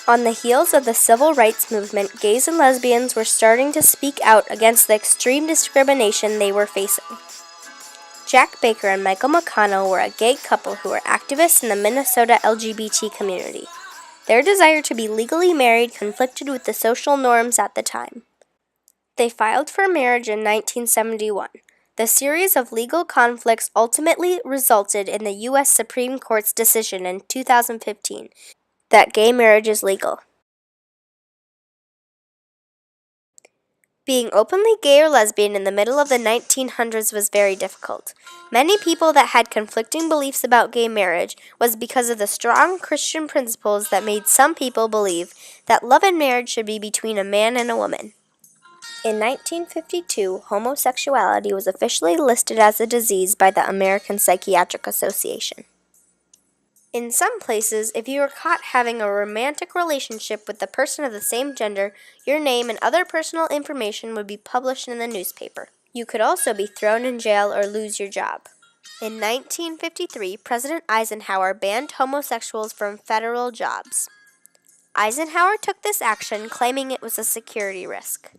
On the heels of the civil rights movement, gays and lesbians were starting to speak out against the extreme discrimination they were facing. Jack Baker and Michael McConnell were a gay couple who were activists in the Minnesota LGBT community. Their desire to be legally married conflicted with the social norms at the time. They filed for marriage in 1971. The series of legal conflicts ultimately resulted in the U.S. Supreme Court's decision in 2015 that gay marriage is legal. Being openly gay or lesbian in the middle of the 1900s was very difficult. Many people that had conflicting beliefs about gay marriage was because of the strong Christian principles that made some people believe that love and marriage should be between a man and a woman. In 1952, homosexuality was officially listed as a disease by the American Psychiatric Association. In some places, if you were caught having a romantic relationship with a person of the same gender, your name and other personal information would be published in the newspaper. You could also be thrown in jail or lose your job. In 1953, President Eisenhower banned homosexuals from federal jobs. Eisenhower took this action, claiming it was a security risk.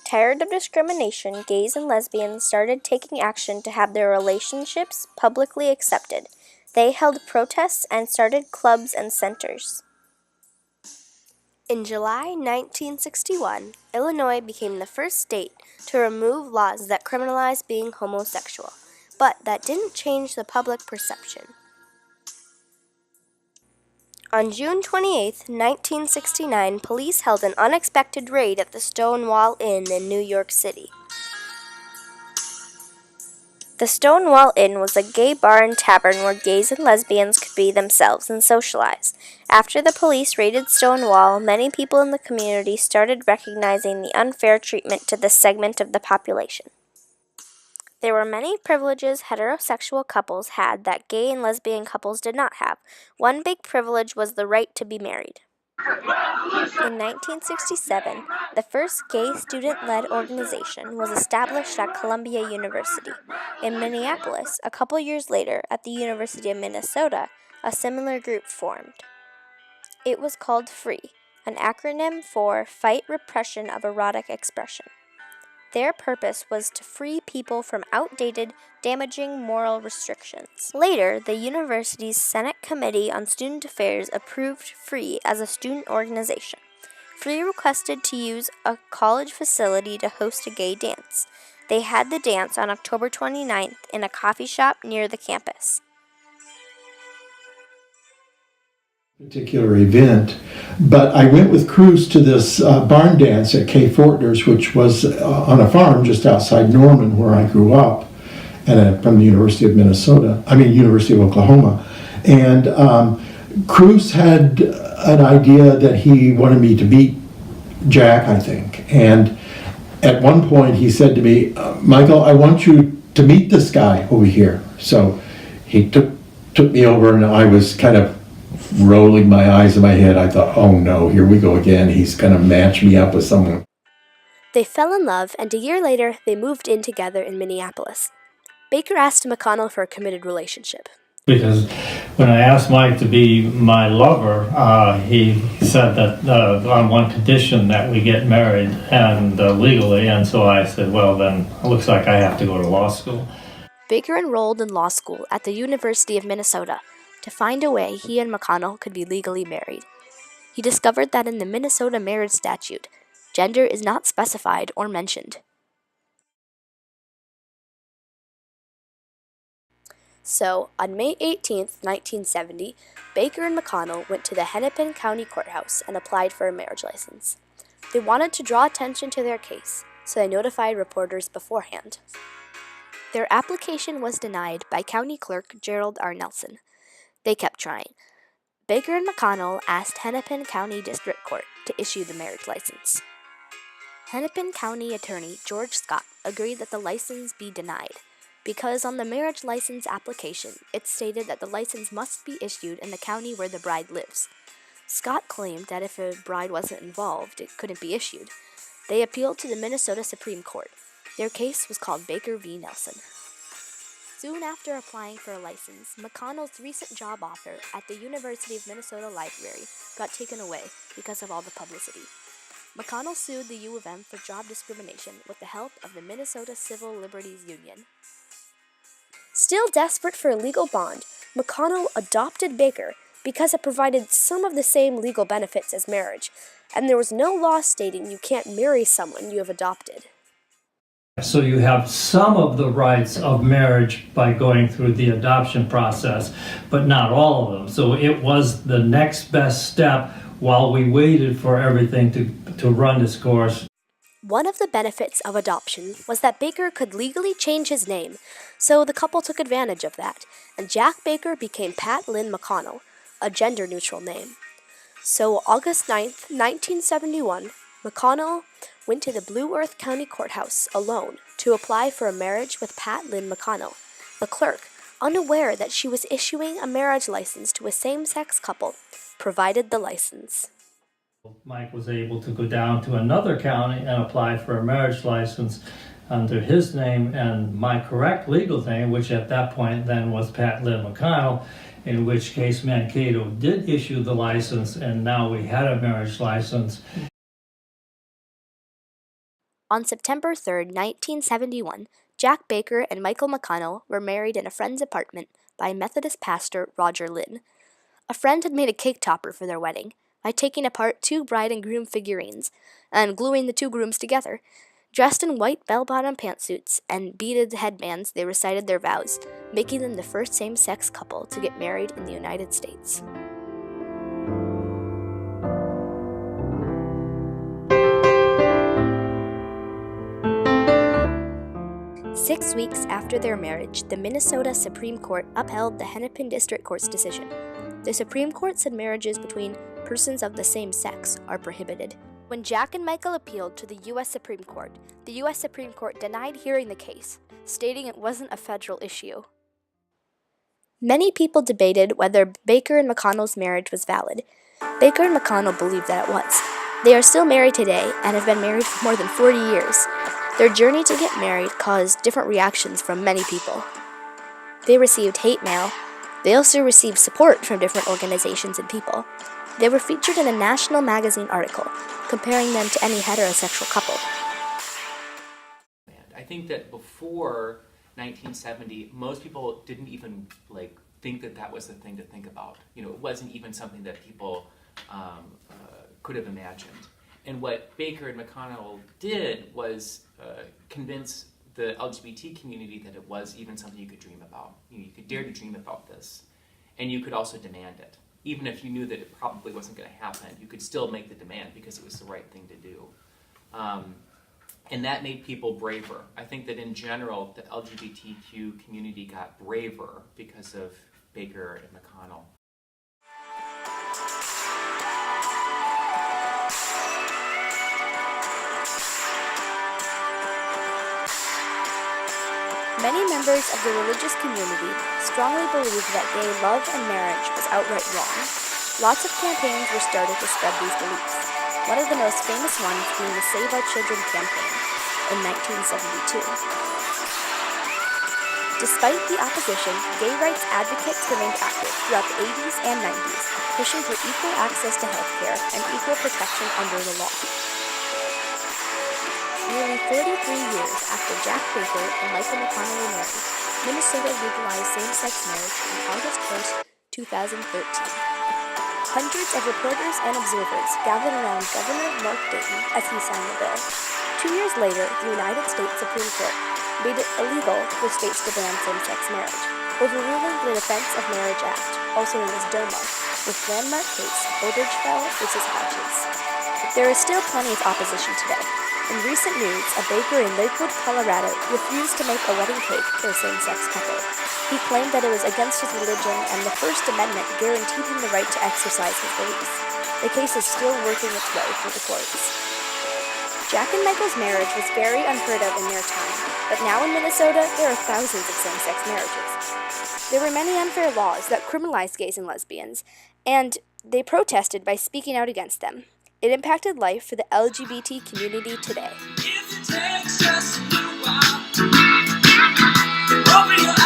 Tired of discrimination, gays and lesbians started taking action to have their relationships publicly accepted. They held protests and started clubs and centers. In July 1961, Illinois became the first state to remove laws that criminalized being homosexual, but that didn't change the public perception. On June 28, 1969, police held an unexpected raid at the Stonewall Inn in New York City. The Stonewall Inn was a gay bar and tavern where gays and lesbians could be themselves and socialize. After the police raided Stonewall, many people in the community started recognizing the unfair treatment to this segment of the population. There were many privileges heterosexual couples had that gay and lesbian couples did not have. One big privilege was the right to be married. In 1967, the first gay student-led organization was established at Columbia University. In Minneapolis, a couple years later, at the University of Minnesota, a similar group formed. It was called FREE, an acronym for Fight Repression of Erotic Expression. Their purpose was to free people from outdated, damaging moral restrictions. Later, the university's Senate Committee on Student Affairs approved FREE as a student organization. FREE requested to use a college facility to host a gay dance. They had the dance on October 29th in a coffee shop near the campus. Particular event, but I went with Cruz to this barn dance at K. Fortner's, which was on a farm just outside Norman, where I grew up, and from the University of Oklahoma. And Cruz had an idea that he wanted me to meet Jack, I think. And at one point he said to me, Michael, I want you to meet this guy over here. So he took me over, and I was kind of rolling my eyes in my head. I thought, oh no, here we go again. He's going to match me up with someone. They fell in love, and a year later, they moved in together in Minneapolis. Baker asked McConnell for a committed relationship. Because when I asked Mike to be my lover, he said that on one condition that we get married and legally, and so I said, well, then it looks like I have to go to law school. Baker enrolled in law school at the University of Minnesota to find a way he and McConnell could be legally married. He discovered that in the Minnesota marriage statute, gender is not specified or mentioned. So, on May 18, 1970, Baker and McConnell went to the Hennepin County Courthouse and applied for a marriage license. They wanted to draw attention to their case, so they notified reporters beforehand. Their application was denied by County Clerk Gerald R. Nelson. They kept trying. Baker and McConnell asked Hennepin County District Court to issue the marriage license. Hennepin County Attorney George Scott agreed that the license be denied, because on the marriage license application, it stated that the license must be issued in the county where the bride lives. Scott claimed that if a bride wasn't involved, it couldn't be issued. They appealed to the Minnesota Supreme Court. Their case was called Baker v. Nelson. Soon after applying for a license, McConnell's recent job offer at the University of Minnesota Library got taken away because of all the publicity. McConnell sued the U of M for job discrimination with the help of the Minnesota Civil Liberties Union. Still desperate for a legal bond, McConnell adopted Baker because it provided some of the same legal benefits as marriage, and there was no law stating you can't marry someone you have adopted. So you have some of the rights of marriage by going through the adoption process, but not all of them. So it was the next best step while we waited for everything to run its course. One of the benefits of adoption was that Baker could legally change his name, so the couple took advantage of that, and Jack Baker became Pat Lynn McConnell, a gender-neutral name. So August 9th, 1971, McConnell went to the Blue Earth County Courthouse alone to apply for a marriage with Pat Lynn McConnell. The clerk, unaware that she was issuing a marriage license to a same-sex couple, provided the license. Mike was able to go down to another county and apply for a marriage license under his name and my correct legal name, which at that point then was Pat Lynn McConnell, in which case Mankato did issue the license, and now we had a marriage license. On September 3rd, 1971, Jack Baker and Michael McConnell were married in a friend's apartment by Methodist pastor Roger Lynn. A friend had made a cake topper for their wedding by taking apart 2 bride and groom figurines and gluing the 2 grooms together. Dressed in white bell-bottom pantsuits and beaded headbands, they recited their vows, making them the first same-sex couple to get married in the United States. Six weeks after their marriage, the Minnesota Supreme Court upheld the Hennepin District Court's decision. The Supreme Court said marriages between persons of the same sex are prohibited. When Jack and Michael appealed to the U.S. Supreme Court, the U.S. Supreme Court denied hearing the case, stating it wasn't a federal issue. Many people debated whether Baker and McConnell's marriage was valid. Baker and McConnell believed that it was. They are still married today and have been married for more than 40 years. Their journey to get married caused different reactions from many people. They received hate mail. They also received support from different organizations and people. They were featured in a national magazine article, comparing them to any heterosexual couple. I think that before 1970, most people didn't even think that that was the thing to think about. You know, it wasn't even something that people could have imagined. And what Baker and McConnell did was convince the LGBT community that it was even something you could dream about. You could dare to dream about this, and you could also demand it. Even if you knew that it probably wasn't going to happen, you could still make the demand because it was the right thing to do. And that made people braver. I think that in general, the LGBTQ community got braver because of Baker and McConnell. Many members of the religious community strongly believed that gay love and marriage was outright wrong. Lots of campaigns were started to spread these beliefs, one of the most famous ones being the Save Our Children campaign in 1972. Despite the opposition, gay rights advocates remained active throughout the 80s and 90s, pushing for equal access to health care and equal protection under the law. Nearly 33 years after Jack Baker and Michael McConnell were married, Minnesota legalized same-sex marriage on August 1st, 2013. Hundreds of reporters and observers gathered around Governor Mark Dayton as he signed the bill. 2 years later, the United States Supreme Court made it illegal for states to ban same-sex marriage, overruling the Defense of Marriage Act, also known as DOMA, with landmark case Obergefell v. Hodges. There is still plenty of opposition today. In recent news, a baker in Lakewood, Colorado, refused to make a wedding cake for a same-sex couple. He claimed that it was against his religion and the First Amendment guaranteed him the right to exercise his beliefs. The case is still working its way through the courts. Jack and Michael's marriage was very unheard of in their time, but now in Minnesota, there are thousands of same-sex marriages. There were many unfair laws that criminalized gays and lesbians, and they protested by speaking out against them. It impacted life for the LGBT community today. If it takes just a little while, open your